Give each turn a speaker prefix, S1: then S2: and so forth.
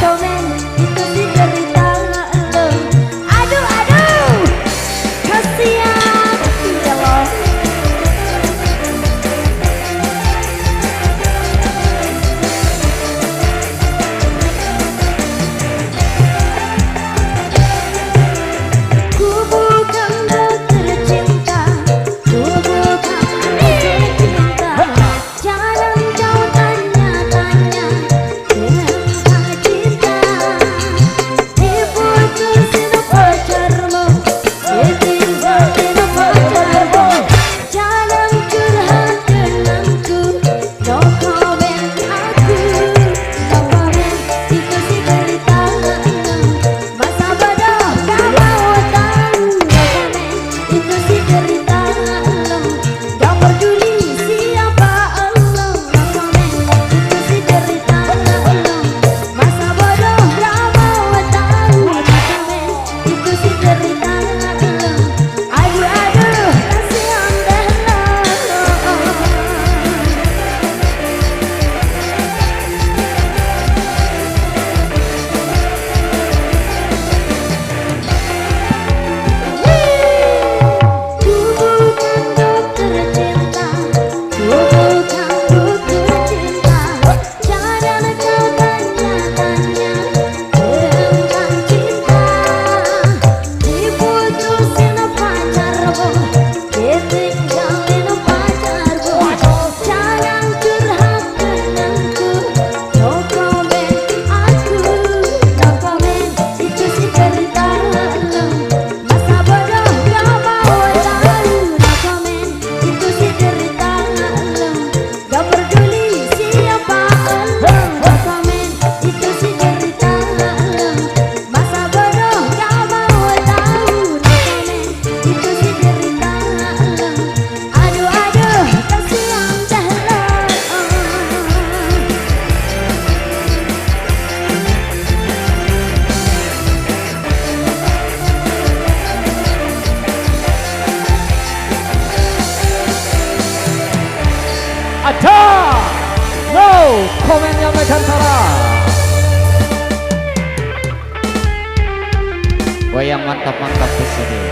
S1: komen, itu sih cerita lo. Aduh aduh, kasihan ya lo. Ku bukan dokter cinta, ku bukan dokter cinta. Jangan kau tanya-tanya tentang cinta. Diputusin pacarmu, ditinggalin pacarmu. Jangan curhat denganku, no comment aku. No comment, itu sih cerita lo. Masa bodoh gak mau tahu. No comment, itu sih cerita lo. Gak peduli siapa lo. No comment, itu sih cerita lo. Masa bodoh gak mau tahu. No comment, itu sih cerita lo. Aduh aduh, kasihan deh lo. Ku bukan dokter cinta, ku bukan buku cinta. Jangan kau tanya-tanya tentang cinta. Diputusin pacarmu, ditinggalin pacarmu. Jangan curhat denganku, no comment aku. No comment, itu sih cerita lo. Masa bodoh gak mau tahu. No comment, itu sih cerita lo. Gak peduli siapa lo. No comment, itu sih cerita lo. Masa bodoh gak mau tahu. No comment, itu sih cerita lo. Aduh aduh, kasihan deh lo.
S2: Ada no komennya Megantara. Wah yang mantap-mantap di sini.